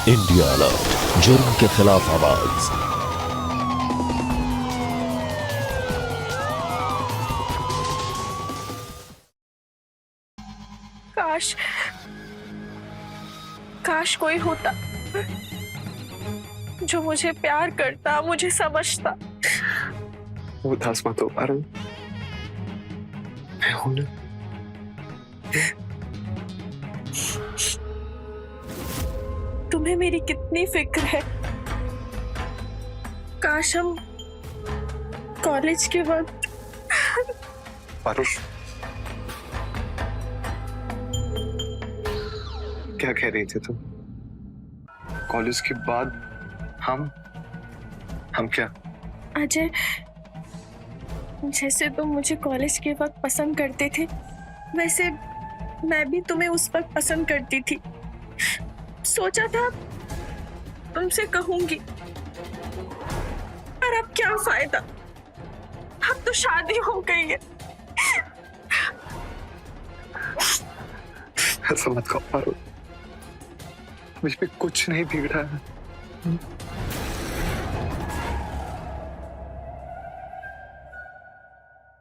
India alert, जुर्म के खिलाफ आवाज। काश काश कोई होता जो मुझे प्यार करता, मुझे समझता। उदास मत हो पारुल, मैं हूं ना। तुम्हें मेरी कितनी फिक्र है। काश हम कॉलेज के वक्त। पारुल, क्या कह रही थी तुम? कॉलेज के बाद हम क्या? अजय, जैसे तुम मुझे कॉलेज के वक्त पसंद करते थे, वैसे मैं भी तुम्हें उस वक्त पसंद करती थी। सोचा था तुमसे कहूंगी, पर अब क्या फायदा, अब तो शादी हो गई है। ऐसा मत कहो पारुल, मुझ पे कुछ नहीं बिगड़ा है।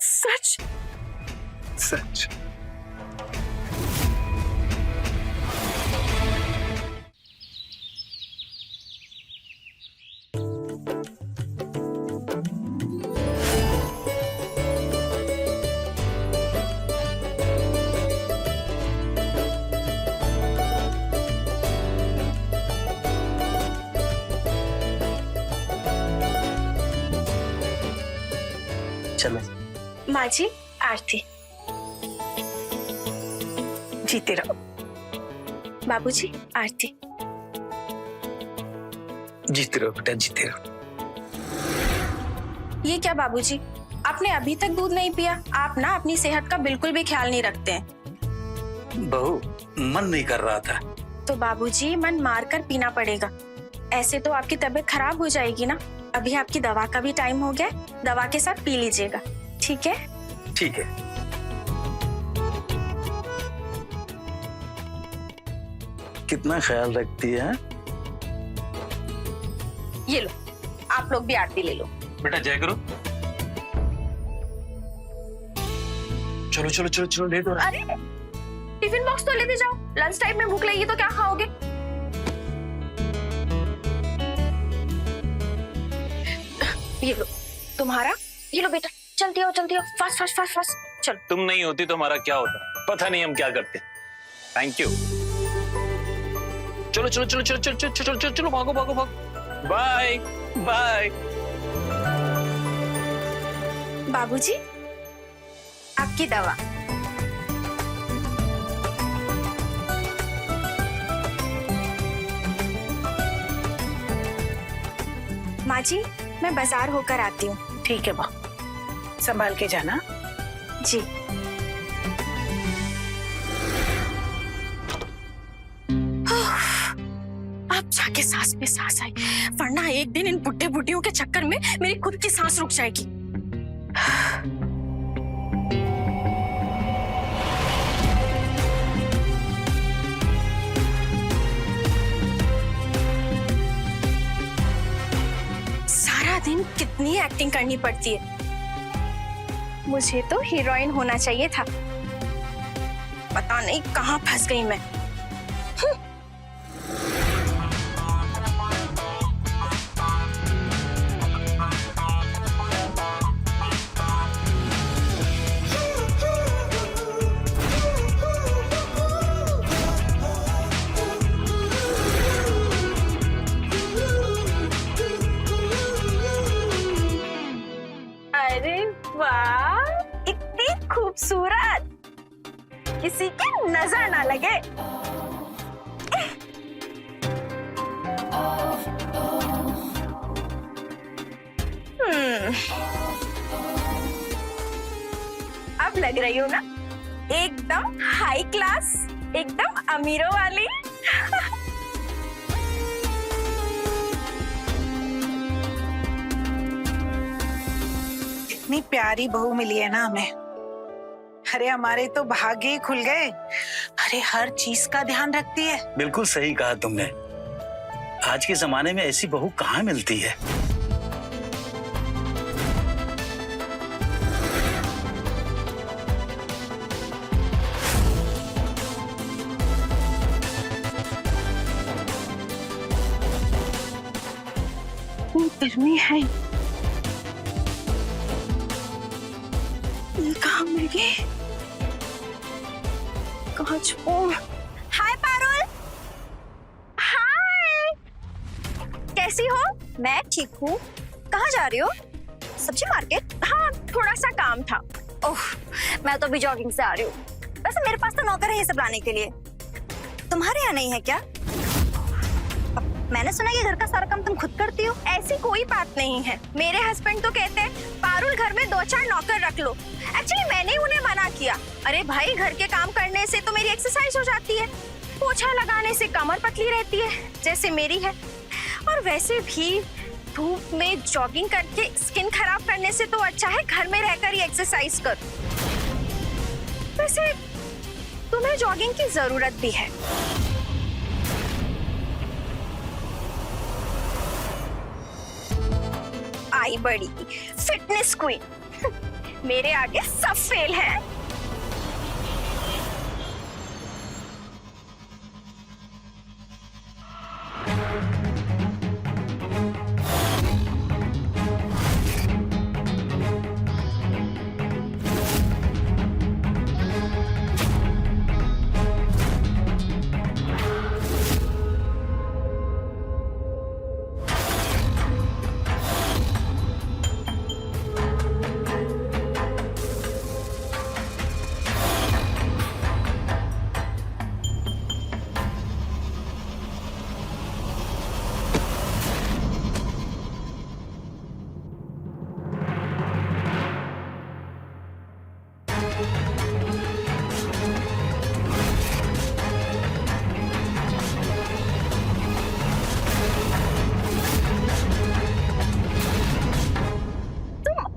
सच? सच। चलो माँ जी, आरती। जीते रहो। बाबूजी, आरती। जीते रहो बेटा, जीते रहो। ये क्या बाबूजी, आपने अभी तक दूध नहीं पिया? आप ना अपनी सेहत का बिल्कुल भी ख्याल नहीं रखते हैं। बहू, मन नहीं कर रहा था। तो बाबूजी, मन मारकर पीना पड़ेगा, ऐसे तो आपकी तबीयत खराब हो जाएगी ना। अभी आपकी दवा का भी टाइम हो गया, दवा के साथ पी लीजिएगा, ठीक है? ठीक है। कितना ख्याल रखती है। ये लो, आप लोग भी आरती ले लो। बेटा जय करो। चलो चलो चलो चलो, ले दो। अरे टिफिन बॉक्स तो लेते जाओ, लंच टाइम में भूख लगेगी तो क्या खाओगे? ये लो तुम्हारा, ये लो बेटा, चलती हो फास्ट फास्ट फास्ट फास्ट चलो। तुम नहीं होती तो हमारा क्या होता, पता नहीं हम क्या करते। Thank you. चलो चलो चलो चलो चलो चलो चलो चलो चलो, भागो भागो भागो। Bye bye. बाबूजी, आपकी दवा। माँ जी, मैं बाजार होकर आती हूँ। ठीक है माँ, संभाल के जाना। जी। अब जाके सांस पे सांस आई, वरना एक दिन इन बुड्ढे बुड्ढियों के चक्कर में मेरी खुद की सांस रुक जाएगी। सारा दिन कितनी एक्टिंग करनी पड़ती है। मुझे तो हीरोइन होना चाहिए था, पता नहीं कहाँ फंस गई मैं। अरे वाह, इतनी खूबसूरत, किसी की नजर ना लगे। अब लग रही हो ना एकदम हाई क्लास, एकदम अमीरों वाली। इतनी प्यारी बहू मिली है ना हमें। अरे हमारे तो भाग्य ही खुल गए। अरे हर चीज का ध्यान रखती है। बिल्कुल सही कहा तुमने। आज के जमाने में ऐसी बहू कहाँ मिलती है। गर्मी है। ये कहाँ मिल गए? कहाँ छुपो? हाय पारुल। हाय, कैसी हो? मैं ठीक हूँ। कहाँ जा रही हो? सब्जी मार्केट? हाँ, थोड़ा सा काम था। ओह, मैं तो अभी जॉगिंग से आ रही हूँ। वैसे मेरे पास तो नौकर है ये सब लाने के लिए। तुम्हारे यहाँ नहीं है क्या? मैंने सुना कि घर का सारा काम तुम खुद करती हो। ऐसी कोई बात नहीं है। मेरे हस्बैंड तो कहते हैं पारुल घर में 2-4 नौकर रख लो। एक्चुअली मैंने उन्हें मना किया। अरे भाई, घर के काम करने से तो मेरी एक्सरसाइज हो जाती है, पोछा लगाने से कमर पतली रहती है जैसे मेरी है, और वैसे भी धूप में जॉगिंग करके स्किन खराब करने से तो अच्छा है घर में रहकर ही एक्सरसाइज कर। वैसे तुम्हें जॉगिंग की जरूरत भी है। आई बड़ी फिटनेस क्वीन, मेरे आगे सब फेल है।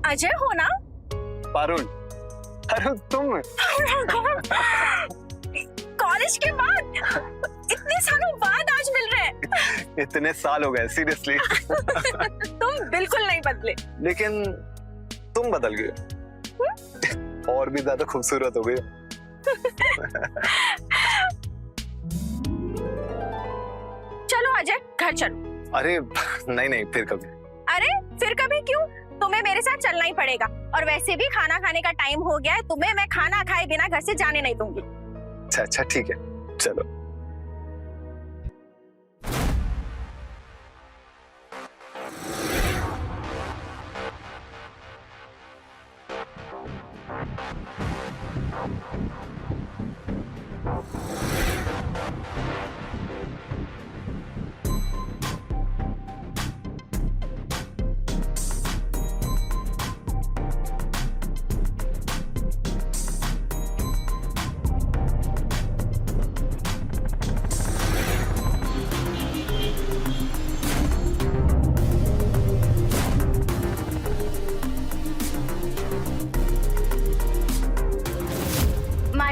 अजय हो ना? पारुल, अरे तुम कॉलेज के बाद इतने सालों बाद आज मिल रहे हैं। इतने साल हो गए सीरियसली। तुम बिल्कुल नहीं बदले। लेकिन तुम बदल गए और भी ज्यादा खूबसूरत हो गई। चलो अजय, घर चलो। अरे नहीं नहीं, फिर कभी। अरे फिर कभी क्यों? तुम्हें मेरे साथ चलना ही पड़ेगा। और वैसे भी खाना खाने का टाइम हो गया है, तुम्हें मैं खाना खाए बिना घर से जाने नहीं दूंगी। अच्छा ठीक है, चलो।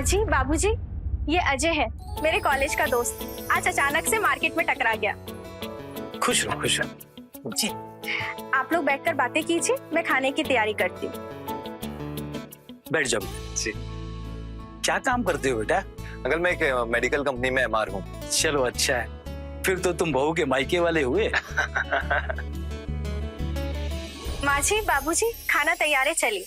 जी बाबूजी, ये अजय है, मेरे कॉलेज का दोस्त। आज अचानक से मार्केट में टकरा गया। खुश रहो, खुश रहो। जी, आप लोग बैठकर बातें कीजिए, मैं खाने की तैयारी करती हूँ। बैठ जाओ जी। क्या काम करते हो बेटा? अंकल, मैं एक मेडिकल कंपनी में एमआर हूँ। चलो अच्छा है, फिर तो तुम बहू के मायके वाले हुए। माँ जी, बाबूजी, खाना तैयार है, चलिए।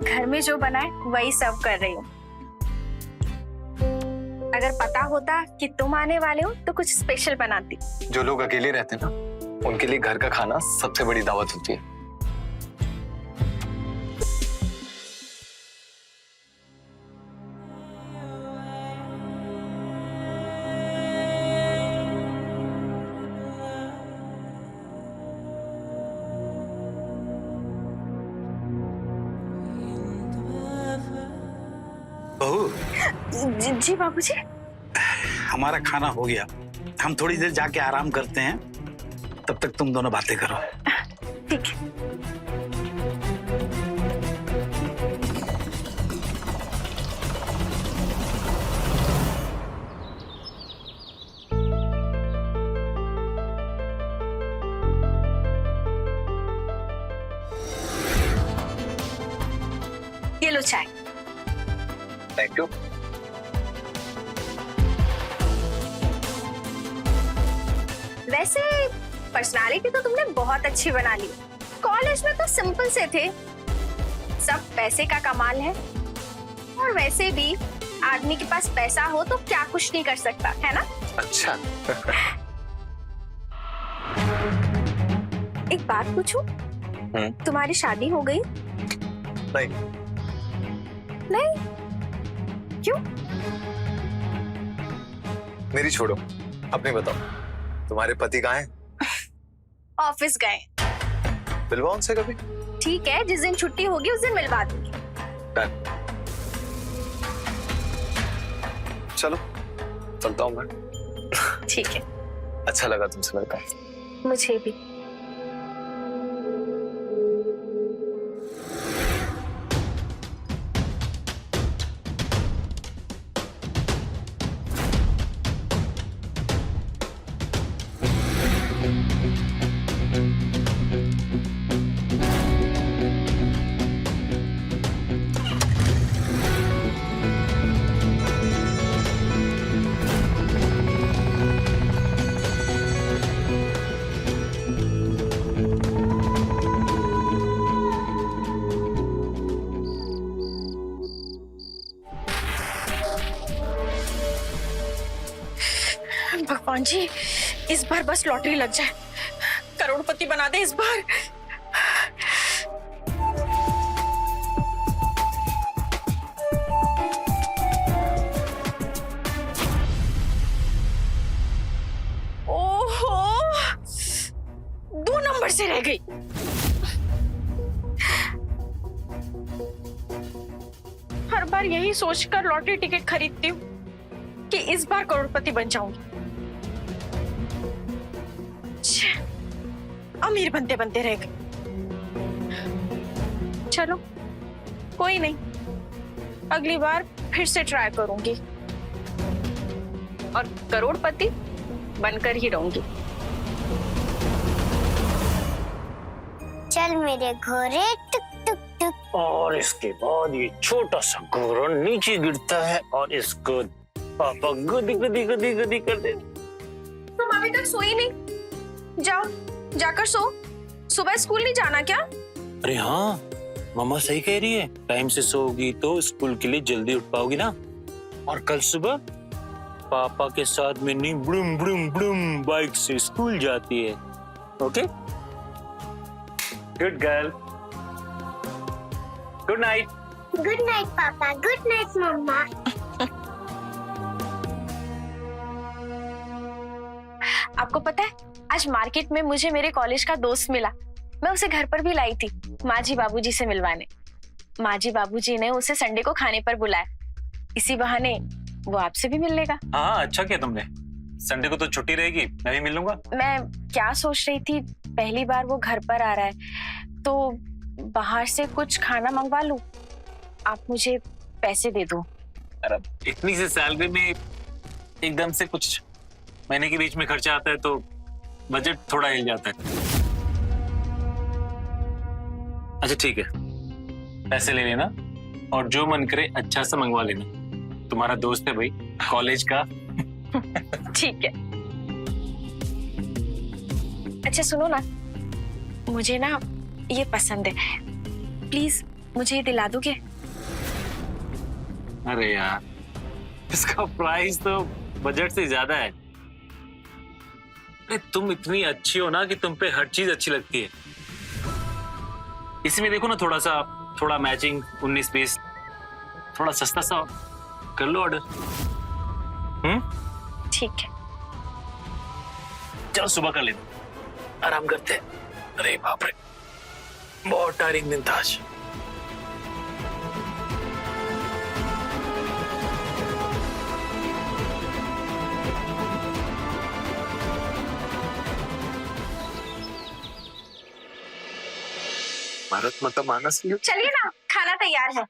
घर में जो बना है वही सर्व कर रही हूँ। अगर पता होता कि तुम आने वाले हो तो कुछ स्पेशल बनाती। जो लोग अकेले रहते हैं ना, उनके लिए घर का खाना सबसे बड़ी दावत होती है। बहू, जी बाबूजी। हमारा खाना हो गया, हम थोड़ी देर जाके आराम करते हैं, तब तक तुम दोनों बातें करो। ठीक है। ये लो चाय। Thank you. वैसे पर्सनालिटी तो तुमने बहुत अच्छी बना ली। कॉलेज में तो सिंपल से थे, सब पैसे का कमाल है। और वैसे भी आदमी के पास पैसा हो तो क्या कुछ नहीं कर सकता, है ना? अच्छा। एक बात पूछूं? तुम्हारी शादी हो गई? नहीं। नहीं? क्यों? मेरी छोड़ो, अपनी बताओ, तुम्हारे पति कहाँ हैं? ऑफिस गए। मिलवाओ उनसे कभी। ठीक है, जिस दिन छुट्टी होगी उस दिन मिलवा दूंगी। डन। चलो, चलता हूँ मैं। ठीक है। अच्छा लगा तुमसे मिलकर। मुझे भी। भगवान जी, इस बार बस लॉटरी लग जाए, करोड़पति बना दे इस बार। ओहो, 2 नंबर से रह गई। हर बार यही सोचकर लॉटरी टिकट खरीदती हूँ कि इस बार करोड़पति बन जाऊंगी। अमीर बनते बनते रह गए। चलो कोई नहीं, अगली बार फिर से ट्राई करूंगी और करोड़पति बनकर ही रहूंगी। चल मेरे घोड़े, टुक टुक टुक। और इसके बाद ये छोटा सा घोड़ा नीचे गिरता है और इसको पापा गदी गदी गदी गदी कर दे। तुम अभी तक सोई नहीं? जाओ, जाकर सो। सुबह स्कूल नहीं जाना क्या? अरे हाँ, मम्मा सही कह रही है, टाइम से सोओगी तो स्कूल के लिए जल्दी उठ पाओगी ना। और कल सुबह पापा के साथ में नहीं ब्रूम ब्रूम ब्रूम बाइक से स्कूल जाती है। Okay, good girl, good night. Good night पापा, गुड नाइट मम्मा। आपको पता है, आज मार्केट में मुझे मेरे कॉलेज का दोस्त मिला। मैं उसे घर पर भी लाई थी माँ जी बाबूजी से मिलवाने। माँ जी बाबूजी ने उसे संडे को खाने पर बुलाया, इसी बहाने वो आपसे भी मिल लेगा। हाँ, अच्छा किया तुमने। संडे को तो छुट्टी रहेगी, मैं भी मिल लूंगा। मैं क्या सोच रही थी, पहली बार वो घर पर आ रहा है तो बाहर से कुछ खाना मंगवा लूं। आप मुझे पैसे दे दो। अरे इतनी सी सैलरी में एकदम से कुछ महीने के बीच में खर्चा आता है तो बजट थोड़ा हिल जाता है। अच्छा ठीक है, पैसे ले लेना और जो मन करे अच्छा सा मंगवा लेना। तुम्हारा दोस्त है भाई, कॉलेज का। ठीक है। अच्छा सुनो ना, मुझे ना ये पसंद है, प्लीज मुझे ये दिला दोगे? अरे यार, इसका प्राइस तो बजट से ज्यादा है। अरे तुम इतनी अच्छी हो ना कि तुम पे हर चीज अच्छी लगती है। इसमें देखो ना, थोड़ा मैचिंग 19-20, थोड़ा सस्ता सा कर लो ऑर्डर। ठीक है। चलो सुबह कर लेना, आराम करते हैं। अरे बाप रे, बहुत टायरिंग दिन था आज। भारत माता मानस लियो। चलिए ना, खाना तैयार है।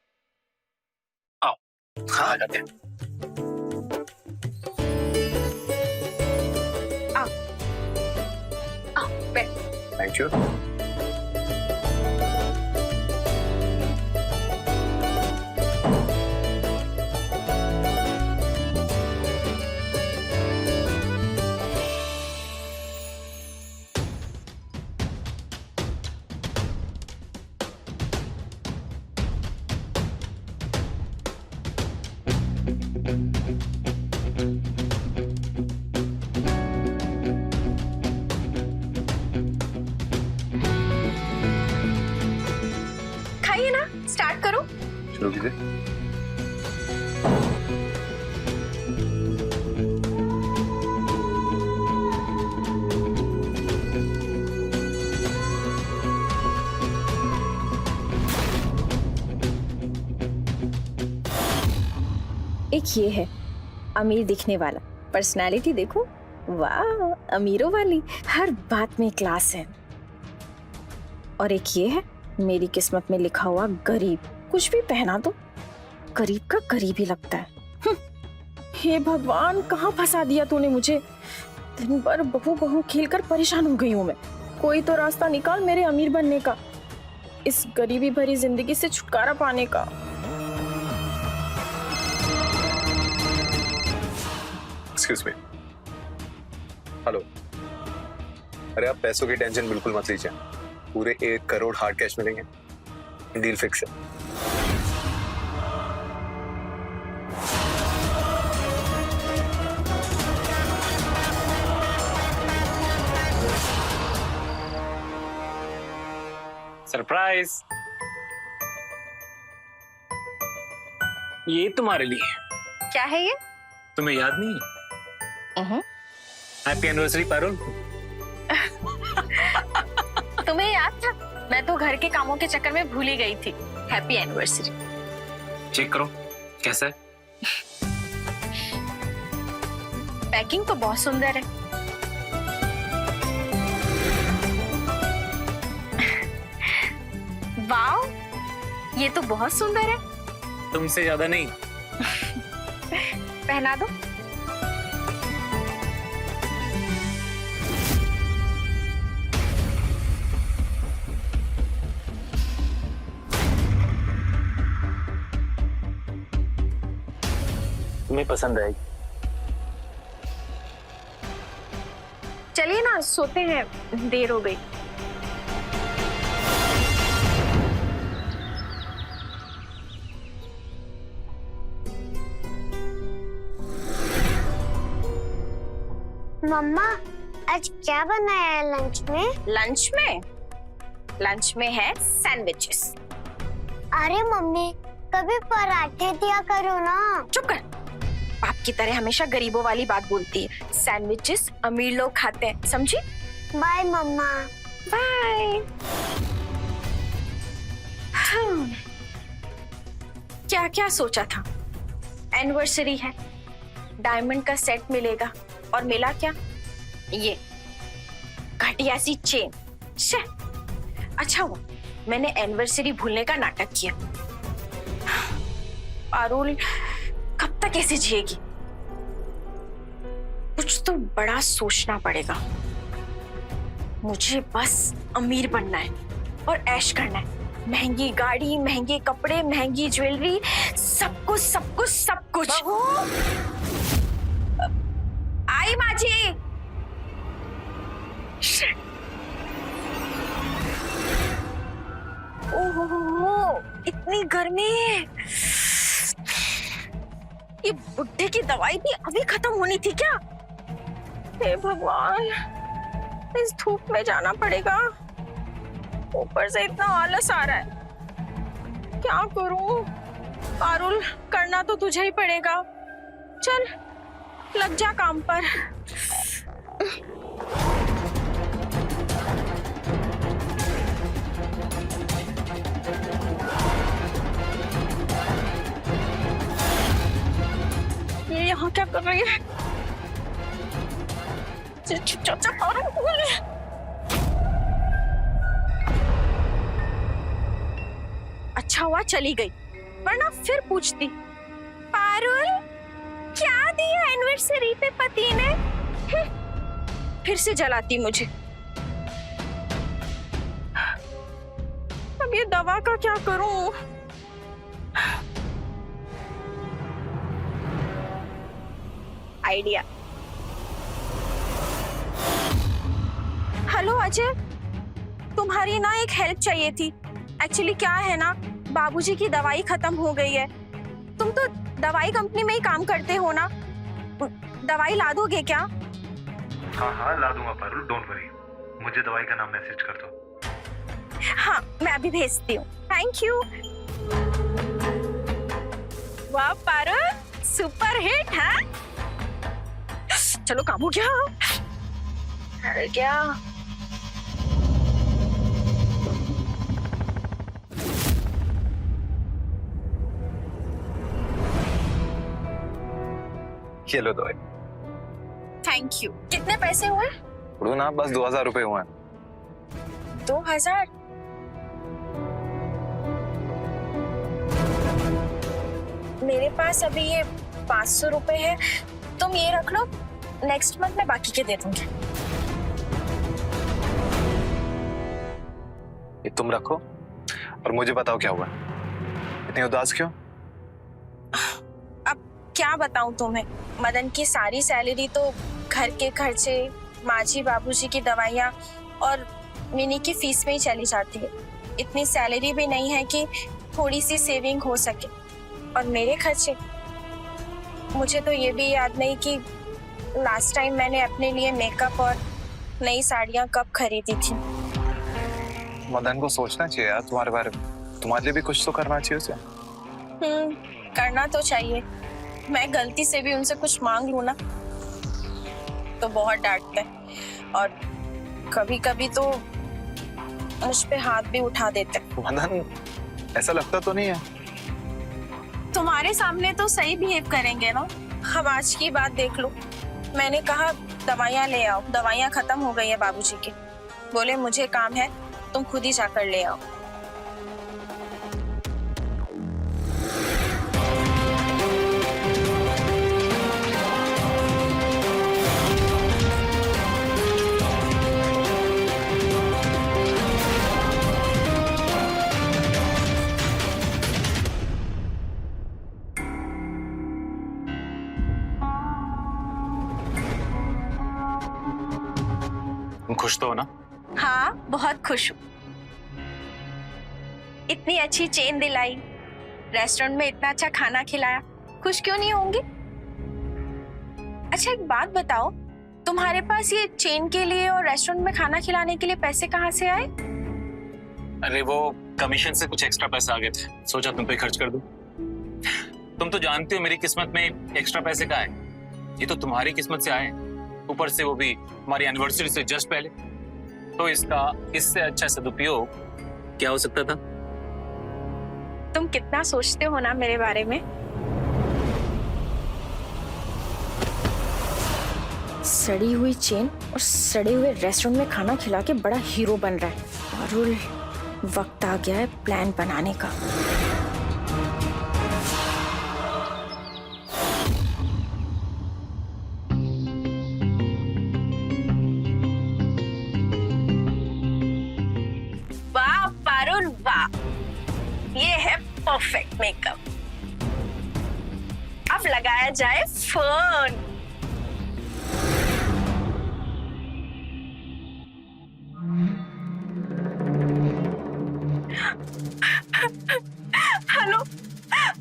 हाँ आ जाते हैं। Thank you. खाइए ना, स्टार्ट करो। शुरू कीजिए। एक ये है अमीर दिखने वाला, पर्सनालिटी देखो, वाह अमीरों वाली, हर बात में क्लास है। और एक ये है मेरी किस्मत में लिखा हुआ गरीब, कुछ भी पहना दो गरीब का गरीब ही लगता है। हे भगवान, कहाँ फंसा दिया तूने मुझे। दिन भर बहू बहू खेलकर परेशान हो गई हूँ मैं। कोई तो रास्ता निकाल मेरे अमीर बनने का, इस गरीबी भरी जिंदगी से छुटकारा पाने का। Excuse me. हेलो। अरे आप पैसों की टेंशन बिल्कुल मत लीजिए, पूरे 1 करोड़ हार्ड कैश मिलेंगे। डील फिक्स है। सरप्राइज, ये तुम्हारे लिए। क्या है ये? तुम्हें याद नहीं? Happy anniversary Parul. तुम्हें याद था? मैं तो घर के कामों के चक्कर में भूल ही गई थी। Happy anniversary. चेक करो कैसा है। पैकिंग तो बहुत सुंदर है। वाओ, ये तो बहुत सुंदर है। तुमसे ज्यादा नहीं। पहना दो। तुम्हें पसंद आएगी। चलिए ना, सोते हैं, देर हो गई। मम्मा आज क्या बनाया है लंच में? लंच में है सैंडविचेस। अरे मम्मी कभी पराठे दिया करो ना। चुप कर, बाप की तरह हमेशा गरीबों वाली बात बोलती है। सैंडविचेस अमीर लोग खाते हैं, समझी? बाय मम्मा। बाय। क्या क्या सोचा था, एनिवर्सरी है, डायमंड का सेट मिलेगा, और मिला क्या? ये घटिया सी चेन। शे, अच्छा हुआ मैंने एनिवर्सरी भूलने का नाटक किया। पारुल कब तक ऐसे जिएगी? कुछ तो बड़ा सोचना पड़ेगा। मुझे बस अमीर बनना है और ऐश करना है। महंगी गाड़ी, महंगे कपड़े, महंगी ज्वेलरी, सब कुछ सब कुछ सब कुछ। आई माजी। ओहो, इतनी गर्मी है। ये बुड्ढे की दवाई भी अभी खत्म होनी थी क्या? हे भगवान, इस धूप में जाना पड़ेगा। ऊपर से इतना आलस आ रहा है, क्या करूं? पारुल, करना तो तुझे ही पड़ेगा। चल लग जा काम पर। ये यहाँ क्या कर रही है? चाचा पारुल, अच्छा हुआ चली गई, वरना फिर पूछती, पारुल क्या दिया एनिवर्सरी पे पति ने? फिर से जलाती मुझे। अब ये दवा का क्या करूं? आइडिया। हेलो अजय, तुम्हारी ना एक हेल्प चाहिए थी। एक्चुअली क्या है ना, बाबूजी की दवाई खत्म हो गई है। तुम तो दवाई कंपनी में ही काम करते हो ना, दवाई ला दोगे क्या? हाँ ला दूंगा पारुल, डोंट वरी। मुझे दवाई का नाम मैसेज कर दो। हाँ मैं अभी भेजती हूँ। Thank you. वाह पारुल, सुपर हिट है। चलो काम हो गया। अरे क्या ये लो दवाई। Thank you. कितने पैसे हुए? ना बस 2000 रुपए हुए हैं। 2000? मेरे पास अभी ये 500 रुपए है, तुम ये रख लो, नेक्स्ट मंथ मैं बाकी के दे दूंगी। ये तुम रखो और मुझे बताओ क्या हुआ, इतनी उदास क्यों? अब क्या बताऊं तुम्हें, मदन की सारी सैलरी तो घर के खर्चे, माँ बाबूजी की दवाइयाँ और मिनी की फीस में ही चली जाती है। इतनी सैलरी भी नहीं है कि थोड़ी सी सेविंग हो सके। और मेरे खर्चे, मुझे तो ये भी याद नहीं कि लास्ट टाइम मैंने अपने लिए मेकअप और नई साड़ियाँ कब खरीदी थी। मदन को सोचना चाहिए यार तुम्हारे बारे में, तुम्हारे लिए भी कुछ तो करना चाहिए उसे। करना तो चाहिए। मैं गलती से भी उनसे कुछ मांग लूं ना तो बहुत डांटते हैं और कभी कभी तो मुझ पे हाथ भी उठा देते। मदन ऐसा लगता तो नहीं है? तुम्हारे सामने तो सही बिहेव करेंगे ना। अब आज की बात देख लो, मैंने कहा दवाइयाँ ले आओ, दवाइयाँ खत्म हो गई है बाबूजी की। बोले मुझे काम है, तुम खुद ही जाकर ले आओ। तुम खुश तो हो ना? हाँ बहुत खुश हूँ। इतनी अच्छी चेन दिलाई, रेस्टोरेंट में इतना अच्छा खाना खिलाया, खुश क्यों नहीं होंगी? अच्छा एक बात बताओ, तुम्हारे पास ये चेन के लिए और रेस्टोरेंट में खाना खिलाने के लिए पैसे कहाँ से आए? अरे वो कमीशन से कुछ एक्स्ट्रा पैसे आ गए थे, सोचा तुम पे खर्च कर दूं। तुम तो जानती हो मेरी किस्मत में एक्स्ट्रा पैसे का है, ये तो तुम्हारी किस्मत से आए, ऊपर से वो भी हमारी एनिवर्सरी से जस्ट पहले। तो इसका इससे अच्छा सदुपयोग क्या हो सकता था? तुम कितना सोचते हो ना मेरे बारे में। सड़ी हुई चेन और सड़े हुए रेस्टोरेंट में खाना खिला के बड़ा हीरो बन रहा है। पारुल, वक्त आ गया है प्लान बनाने का। वाह पारुल वाह, ये है परफेक्ट मेकअप। अब लगाया जाए phone. Hello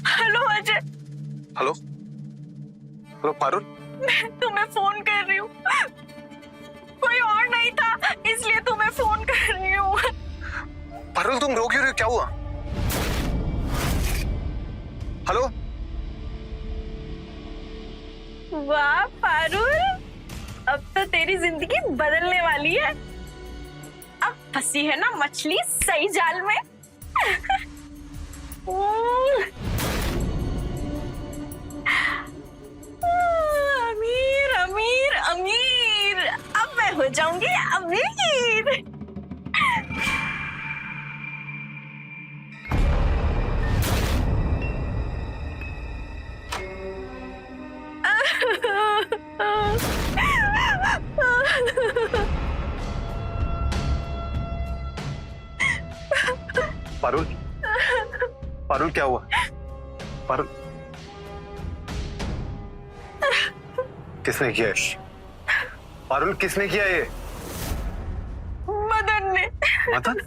hello Ajay. Hello hello Parul, मैं तुम्हें फोन कर रही हूँ, कोई और नहीं था इसलिए तुम्हें फोन कर रही हूँ। पारुल तुम रो क्यों रही हो, क्या हुआ? हेलो। वाह पारुल, अब तो तेरी जिंदगी बदलने वाली है। अब फंसी है ना मछली सही जाल में। अमीर अमीर अमीर, अब मैं हो जाऊंगी अमीर। पारुल, पारुल क्या हुआ? पारुल, किसने किया है? पारुल किसने किया ये? मदन ने। मदन?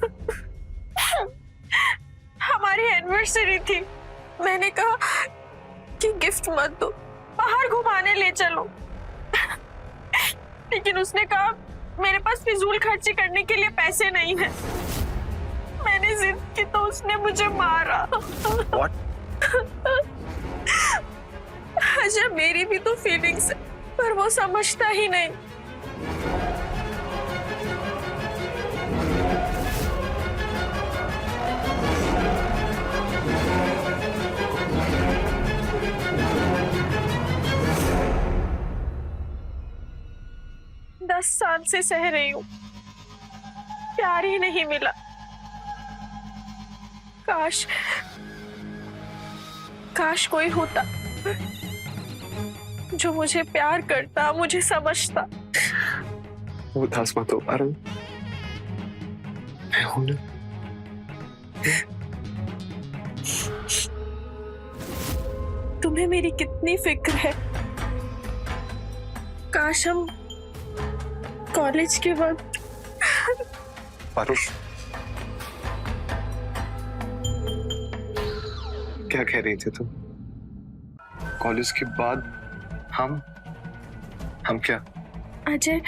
हमारी एनिवर्सरी थी, मैंने कहा कि गिफ्ट मत दो, बाहर घुमाने ले चलो, लेकिन उसने कहा मेरे पास फिजूल खर्ची करने के लिए पैसे नहीं है। मैंने जिद की तो उसने मुझे मारा। What? अजय, मेरी भी तो फीलिंग्स है, पर वो समझता ही नहीं। दस साल से सह रही हूँ, प्यार ही नहीं मिला। काश काश कोई होता जो मुझे प्यार करता, मुझे समझता। उदास मत हो पारुल, मैं हूं ना। तुम्हें मेरी कितनी फिक्र है। काश हम कॉलेज के वक्त। पारुल, क्या कह रही थी तुम? कॉलेज के बाद हम क्या? अजय,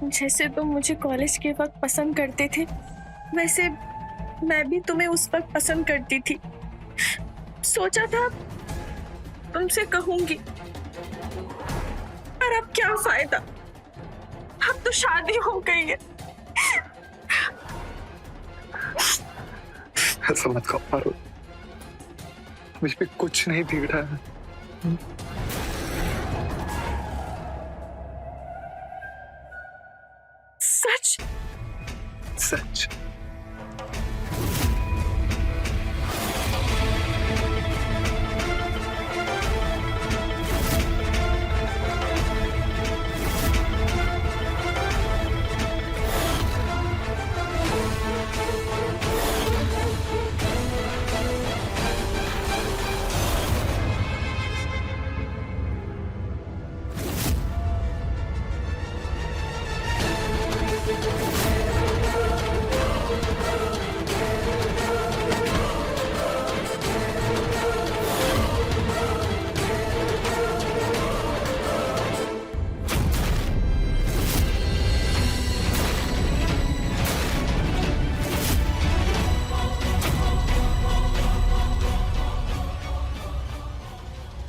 जैसे तुम मुझे कॉलेज के वक्त पसंद करते थे, वैसे मैं भी तुम्हें उस वक्त पसंद करती थी। सोचा था तुमसे कहूंगी, पर अब क्या फायदा, अब तो शादी हो गई है। ऐसा मत कहो पारुल, मुझ पे कुछ नहीं बिगड़ा है। सच? सच।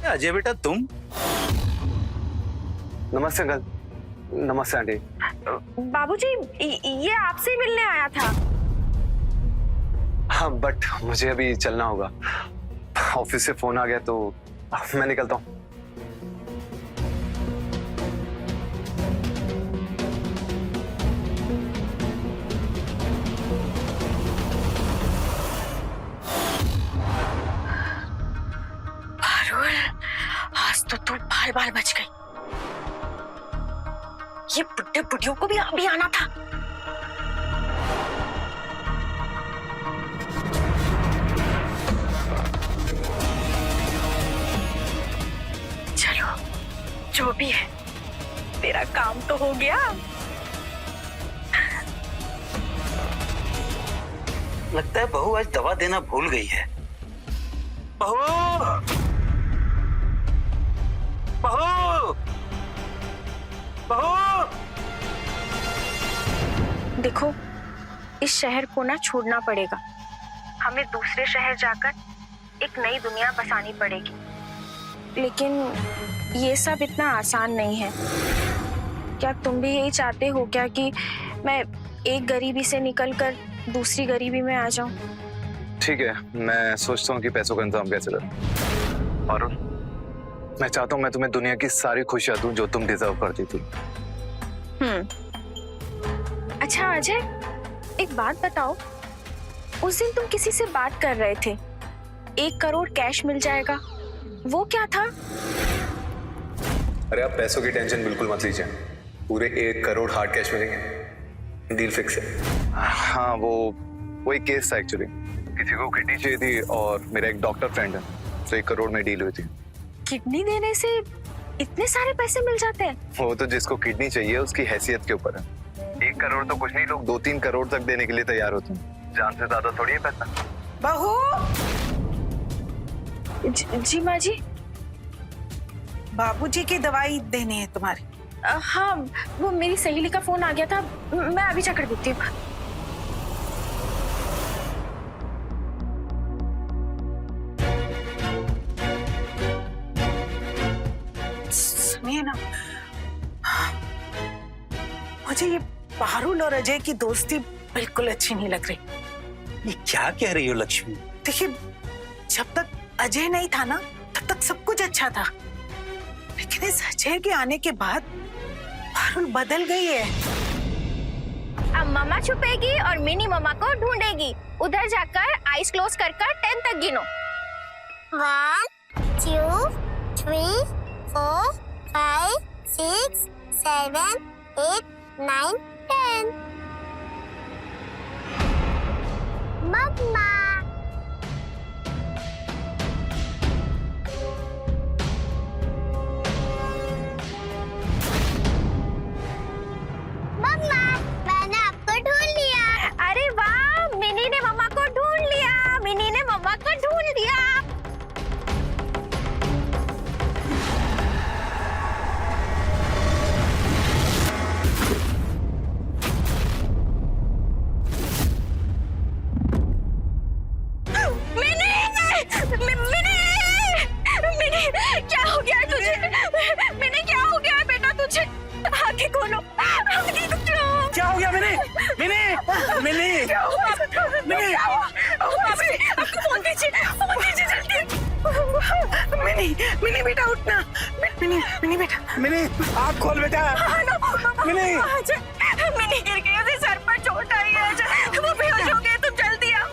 अजय बेटा, तुम? नमस्ते अंकल। नमस्ते आंटी। बाबूजी, ये आपसे ही मिलने आया था। हाँ, बट मुझे अभी चलना होगा, ऑफिस से फोन आ गया तो मैं निकलता हूँ। आज तो तू बाल बाल बच गई। ये बुड्ढे बुढ़ियों को भी अभी आना था। चलो, जो भी है, तेरा काम तो हो गया। लगता है बहू आज दवा देना भूल गई है। बहू, बहू, बहू। देखो, इस शहर को ना छोड़ना पड़ेगा। हमें दूसरे शहर जाकर एक नई दुनिया बसानी पड़ेगी। लेकिन ये सब इतना आसान नहीं है। क्या तुम भी यही चाहते हो क्या कि मैं एक गरीबी से निकलकर दूसरी गरीबी में आ जाऊं? ठीक है, मैं सोचता हूँ कि पैसों का इंतजाम कैसे करूं। और मैं चाहता हूँ मैं तुम्हें दुनिया की सारी खुशियां दूं जो तुम डिजर्व करती थी। अच्छा अजय, एक बात बताओ, उस दिन तुम किसी से बात कर रहे थे, 1 करोड़ कैश मिल जाएगा, वो क्या था? अरे आप पैसों की टेंशन बिल्कुल मत लीजिए, पूरे 1 करोड़ हार्ड कैश मिलेंगे, डील फिक्स है। हाँ, वो वो एक केस था एक्चुअली, किसी को किडनी चाहिए थी और मेरा एक डॉक्टर फ्रेंड है, तो 1 करोड़ में डील हुई थी। किडनी देने से इतने सारे पैसे मिल जाते हैं? वो तो जिसको किडनी चाहिए उसकी हैसियत के ऊपर है। 1 करोड़ तो कुछ नहीं, लोग 2-3 करोड़ तक देने के लिए तैयार होते हैं। जान से ज्यादा थोड़ी है पैसा। बहू, जी माँ जी। बाबूजी की दवाई देनी है तुम्हारी। हाँ, वो मेरी सहेली का फोन आ गया था, मैं अभी जाकर देती हूँ। सुनिए ना, मुझे ये पारुल और अजय की दोस्ती बिल्कुल अच्छी नहीं लग रही। ये क्या कह रही हो लक्ष्मी? देखिए, जब तक अजय नहीं था ना, तब तक सब कुछ अच्छा था, लेकिन इस अजय के आने के बाद पारुल बदल गई है। अब मम्मा छुपेगी और मिनी मम्मा को ढूंढेगी। उधर जाकर आईज क्लोज कर 10 तक गिनो। 1 2 3 4 5 6 7 8 9 10 मम्मा मम्मा, मैंने आपको ढूंढ लिया। अरे वाह, मिनी ने मम्मा को ढूंढ लिया। मिनी ने मम्मा को ढूंढ लिया। मिनी, क्या हो गया तुझे? मिनी, क्या हो गया बेटा तुझे? आंखें खोलो, आंखें खोलो। क्या हो गया मिनी? मिनी, मिनी, क्या हुआ? मिनी, आपको फोन दीजिए जल्दी। मिनी, मिनी बेटा उठना। मिनी, मिनी बेटा। मिनी, आँख खोल बेटा। मिनी, मिनी गिर गई, उसे सर पर चोट आई है। वो बेहोश हो गए, तुम जल्दी आओ।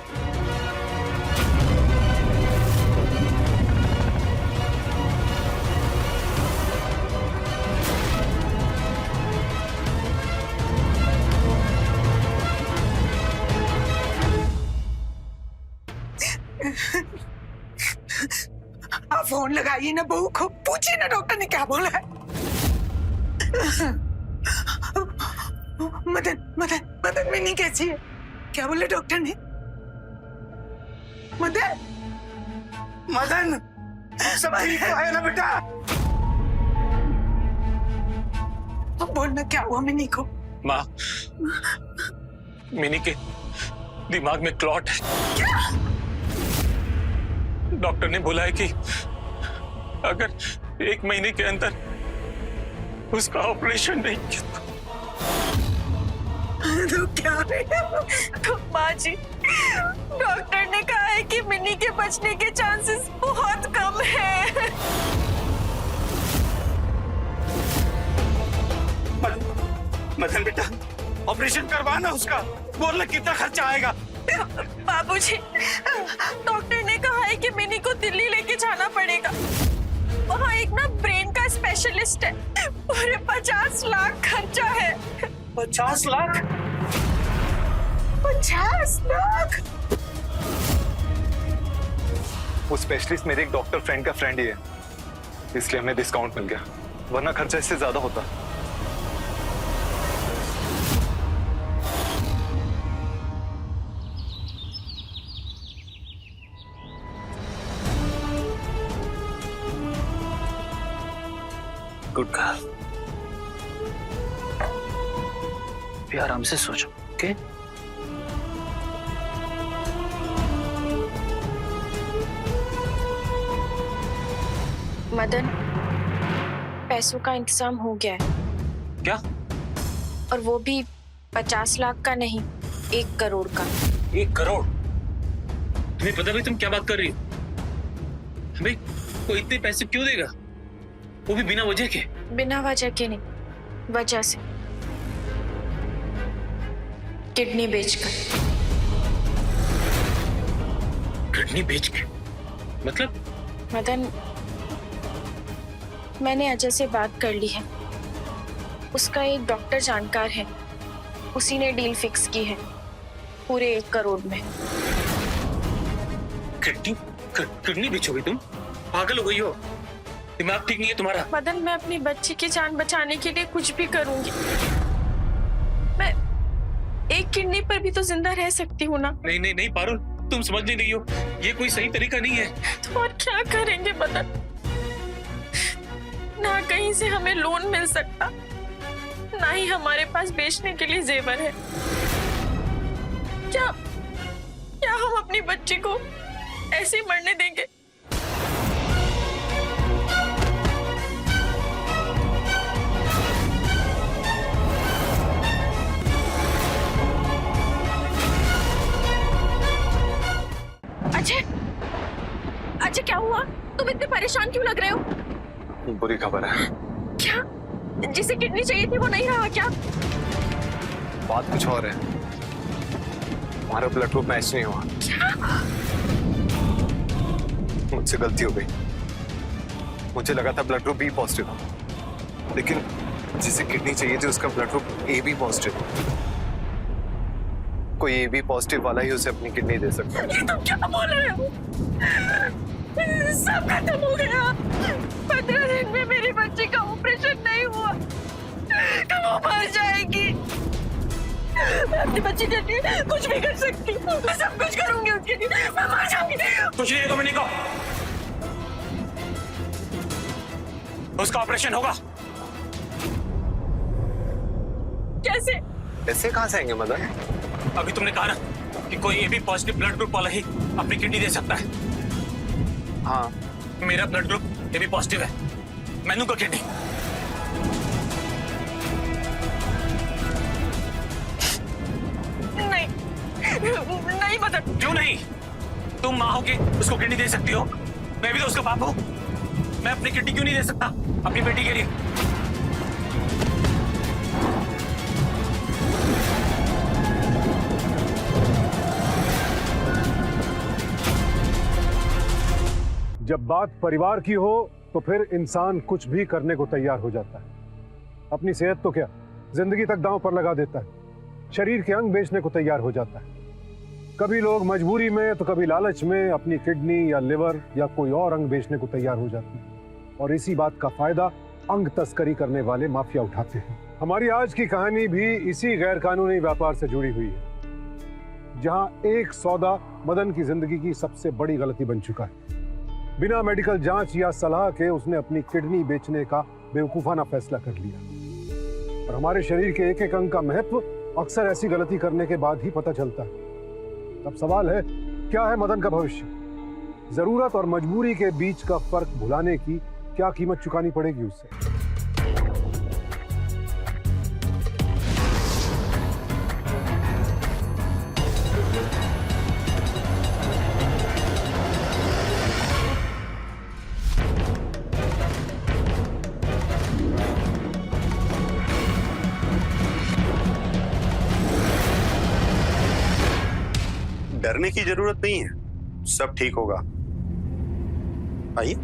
आप फोन लगाइए ना बहू को, पूछिए ना डॉक्टर ने क्या बोला है। मदन, मदन, मदन, मिनी कैसी है? क्या बोला डॉक्टर ने? मदन, मदन, सब ठीक तो है ना बेटा? अब बोलना क्या हुआ मिनी को? माँ, मिनी के दिमाग में क्लॉट है। क्या? डॉक्टर ने बोला है कि अगर 1 महीने के अंदर उसका ऑपरेशन नहीं किया तो क्या है? तो माँ जी, डॉक्टर ने कहा है कि मिनी के बचने के चांसेस बहुत कम हैं। मदन बेटा, ऑपरेशन करवाना उसका, बोलना कितना खर्चा आएगा? बाबूजी, डॉक्टर ने कहा है कि मिनी को दिल्ली लेके जाना पड़ेगा। वहाँ एक ना ब्रेन का स्पेशलिस्ट है, पूरे 50 लाख खर्चा है। 50 लाख? 50 लाख? वो स्पेशलिस्ट मेरे एक डॉक्टर फ्रेंड का फ्रेंड ही है, इसलिए हमें डिस्काउंट मिल गया, वरना खर्चा इससे ज्यादा होता। गुड गर्ल, भी आराम से सो जाओ, ओके? मदन, पैसों का इंतजाम हो गया है। क्या? और वो भी 50 लाख का नहीं, 1 करोड़ का। 1 करोड़? तुम्हें पता भाई तुम क्या बात कर रही हो? भाई कोई इतने पैसे क्यों देगा, वो भी बिना वजह के? बिना वजह के नहीं, वजह से। किडनी बेचकर। किडनी बेच के? मतलब? मदन, मैंने अजय से बात कर ली है, उसका एक डॉक्टर जानकार है, उसी ने डील फिक्स की है। पूरे 1 करोड़ में। किडनी बेचोगी तुम? पागल हो गई हो? दिमाग ठीक नहीं है तुम्हारा? मदन, मैं अपनी बच्ची की जान बचाने के लिए कुछ भी करूंगी। मैं एक किडनी पर भी तो जिंदा रह सकती हूँ ना। नहीं नहीं नहीं पारुल, तुम समझ नहीं रही हो, ये कोई सही तरीका नहीं है। तो और क्या करेंगे मदन? ना कहीं से हमें लोन मिल सकता, ना ही हमारे पास बेचने के लिए जेवर है। क्या क्या हम अपनी बच्ची को ऐसे मरने देंगे? अजय, अजय क्या हुआ? तुम इतने परेशान क्यों लग रहे हो? बुरी खबर है। क्या? जिसे किडनी चाहिए थी वो नहीं रहा क्या? बात कुछ और है, हमारा ब्लड ग्रुप मैच नहीं हुआ। मुझसे गलती हो गई, मुझे लगा था ब्लड ग्रुप बी पॉजिटिव, लेकिन जिसे किडनी चाहिए थी उसका blood group A B positive. कोई ए बी पॉजिटिव वाला ही उसे अपनी किडनी दे सकता है। ये तुम क्या बोल रहे हो? सब खत्म हो गया। 15 दिन में मेरी बच्ची का ऑपरेशन नहीं हुआ तो वो मर जाएगी। मैं अपनी बच्ची के लिए कुछ भी कर सकती हूँ, मैं सब कुछ करूंगी उसके लिए। मैं मर जाऊंगी। कुछ नहीं है तो मैं नहीं कहूँ, उसका ऑपरेशन होगा। कैसे? ऐसे कहाँ से आएंगे मदन? अभी तुमने कहा ना कि कोई A B positive blood group वाला ही अपनी किडनी दे सकता है। हाँ, मेरा blood group A B positive है, मैं दूंगा किडनी। नहीं नहीं मदन। क्यों नहीं? तुम माँ हो के उसको किडनी दे सकती हो, मैं भी तो उसका बाप हूँ। मैं अपनी किडनी क्यों नहीं दे सकता अपनी बेटी के लिए? जब बात परिवार की हो तो फिर इंसान कुछ भी करने को तैयार हो जाता है। अपनी सेहत तो क्या, जिंदगी तक दांव पर लगा देता है। शरीर के अंग बेचने को तैयार हो जाता है। कभी लोग मजबूरी में तो कभी लालच में अपनी किडनी या लिवर या कोई और अंग बेचने को तैयार हो जाते हैं, और इसी बात का फायदा अंग तस्करी करने वाले माफिया उठाते हैं। हमारी आज की कहानी भी इसी गैर कानूनी व्यापार से जुड़ी हुई है, जहां एक सौदा मदन की जिंदगी की सबसे बड़ी गलती बन चुका है। बिना मेडिकल जांच या सलाह के उसने अपनी किडनी बेचने का बेवकूफाना फैसला कर लिया, और हमारे शरीर के एक एक अंग का महत्व अक्सर ऐसी गलती करने के बाद ही पता चलता है। अब सवाल है, क्या है मदन का भविष्य? जरूरत और मजबूरी के बीच का फर्क भुलाने की क्या कीमत चुकानी पड़ेगी उससे? डरने की जरूरत नहीं है, सब ठीक होगा। आइए।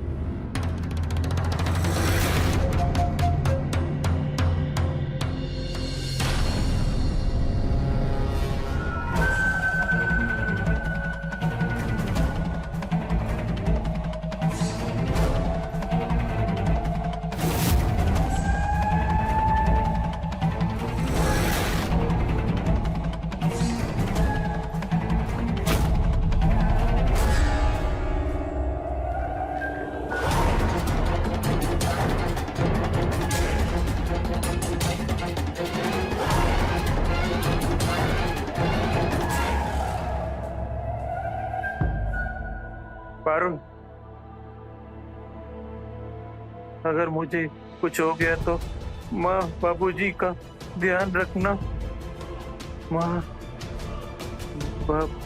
पारुल, अगर मुझे कुछ हो गया तो माँ बाबूजी का ध्यान रखना। माँ बाप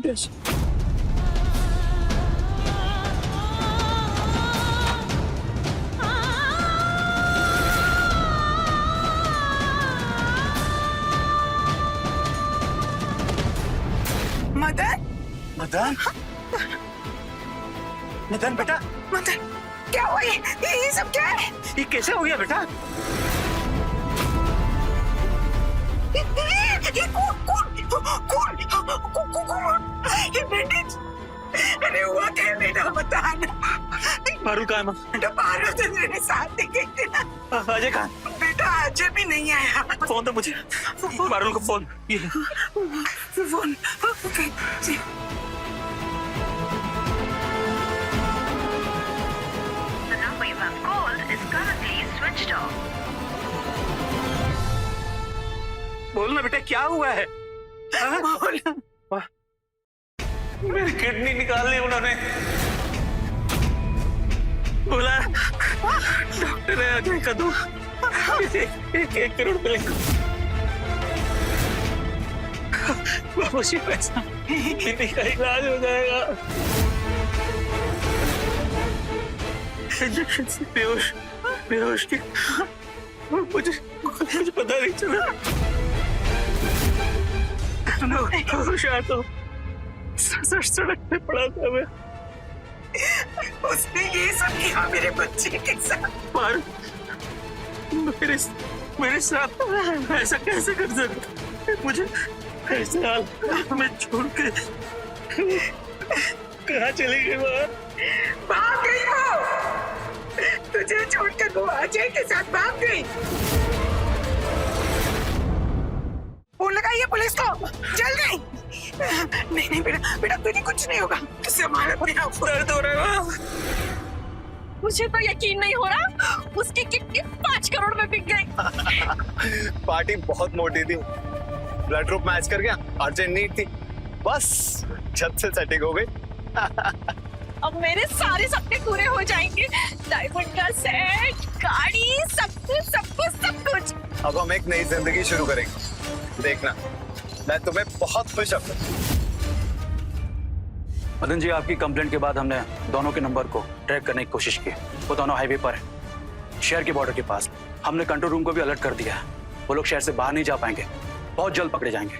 कैसे? मदन, मदन, मदन बेटा, मदन, क्या हुआ ये सब क्या है? ये कैसे हो गया बेटा? ये कौन? ये बैंडेज? अरे हुआ क्या है बेटा, बताना। पारुल कहाँ है माँ? बेटा पारुल तो मेरे साथ दिखे थे ना। अजय कहाँ? बेटा अजय भी नहीं आया। फोन दो मुझे, पारुल को फोन। ये ले। फोन। ओके, जी। बोलना बेटा क्या हुआ है? मेरी किडनी निकाल ली उन्होंने। बोला डॉक्टर है अजय का दो, 1 करोड़ मिलेगा। बाबूजी पैसा किडनी का इलाज हो जाएगा। इंजेक्शन से बेहोश की मुझे पता नहीं चला। होश आया तो सड़क पे पड़ा था मैं। उसने ये सब किया मेरे बच्चे के साथ। पर मेरे साथ ऐसा कैसे कर सकता? मुझे ऐसे हाल में छोड़ के कहाँ चली गई? भाग गई वो, तुझे छोड़कर वो अजय के साथ भाग गई। फोन लगाइए पुलिस को, जल्दी। नहीं बेटा तुझे कुछ नहीं होगा, तुझसे हमारा दर्द हो रहा है। मुझे तो यकीन नहीं हो रहा, उसकी किडनी 5 करोड़ में बिक गई। पार्टी बहुत मोटी थी, ब्लड ग्रुप मैच कर गया, अर्जेंट नीड थी, बस छत से सेटिंग हो गई। अब मेरे सारे सपने पूरे हो जाएंगे। डायमंड का सेट, गाड़ी, सब कुछ। अब हम एक नई जिंदगी शुरू करेंगे, देखना मैं तुम्हें बहुत खुश रखूं। मदन जी, आपकी कंप्लेंट के बाद हमने दोनों के नंबर को ट्रैक करने की कोशिश की। वो दोनों हाईवे पर है, शहर के बॉर्डर के पास। हमने कंट्रोल रूम को भी अलर्ट कर दिया है। वो लोग शहर से बाहर नहीं जा पाएंगे, बहुत जल्द पकड़े जाएंगे।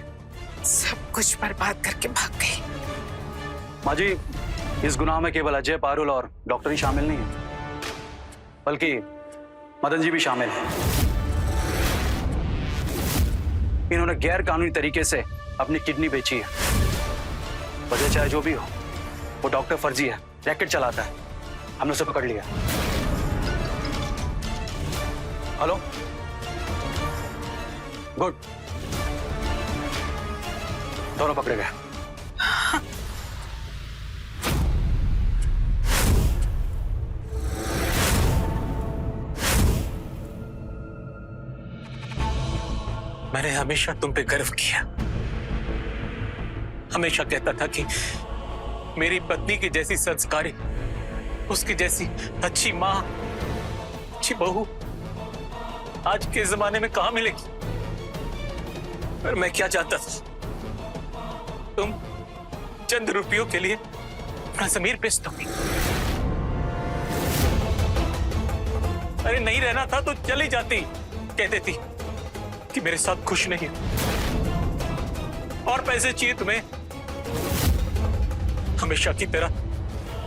सब कुछ बर्बाद करके भाग गई। माँ जी, इस गुनाह में केवल अजय, पारुल और डॉक्टर ही शामिल नहीं है, बल्कि मदन जी भी शामिल हैं। इन्होंने गैर कानूनी तरीके से अपनी किडनी बेची है। वजह चाहे जो भी हो, वो डॉक्टर फर्जी है, रैकेट चलाता है। हमने उसे पकड़ लिया। हेलो, गुड, दोनों पकड़े गए। मैंने हमेशा तुम पे गर्व किया। हमेशा कहता था कि मेरी पत्नी की जैसी संस्कारी, उसकी जैसी अच्छी माँ, अच्छी बहू आज के जमाने में कहां मिलेगी। पर मैं क्या चाहता था, तुम चंद रुपयों के लिए अपना ज़मीर बेच दो। अरे नहीं रहना था तो चली जाती, कह देती कि मेरे साथ खुश नहीं है और पैसे चाहिए तुम्हें। हमेशा की तरह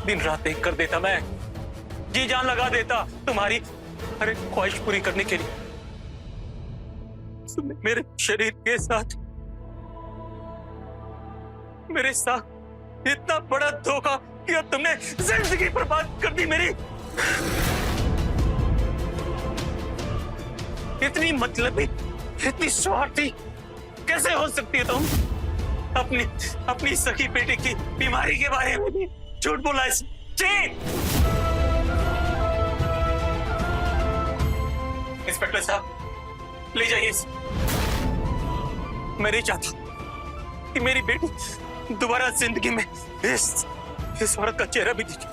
दिन रात एक कर देता, मैं जी जान लगा देता तुम्हारी अरे ख्वाहिश पूरी करने के लिए। तुमने मेरे शरीर के साथ मेरे साथ इतना बड़ा धोखा किया। तुमने जिंदगी बर्बाद कर दी मेरी। इतनी मतलबी, इतनी स्वार्थी कैसे हो सकती है तुम? अपनी सखी बेटी की बीमारी के बारे में भी झूठ बोला। इंस्पेक्टर साहब, ले जाइए इसे। मैं नहीं चाहता कि मेरी बेटी दोबारा जिंदगी में इस औरत का चेहरा भी दिखे।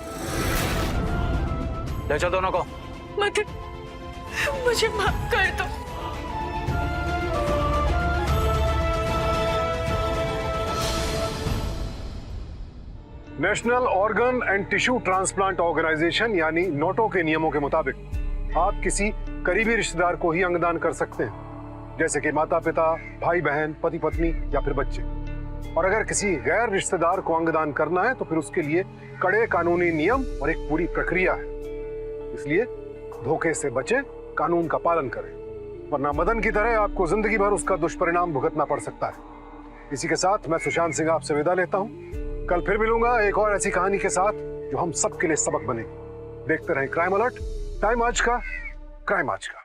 ले जाओ दोनों को। मदन, मुझे माफ कर दो। National Organ and Tissue Transplant Organisation यानी नोटो के नियमों के मुताबिक आप किसी करीबी रिश्तेदार को ही अंगदान कर सकते हैं, जैसे कि माता पिता, भाई बहन, पति पत्नी या फिर बच्चे। और अगर किसी गैर रिश्तेदार को अंगदान करना है तो फिर उसके लिए कड़े कानूनी नियम और एक पूरी प्रक्रिया है। इसलिए धोखे से बचें, कानून का पालन करें, वरना मदन की तरह आपको जिंदगी भर उसका दुष्परिणाम भुगतना पड़ सकता है। इसी के साथ मैं सुशांत सिंह आपसे विदा लेता हूं। कल फिर मिलूंगा एक और ऐसी कहानी के साथ जो हम सबके लिए सबक बने। देखते रहें क्राइम अलर्ट, टाइम आज का, क्राइम आज का।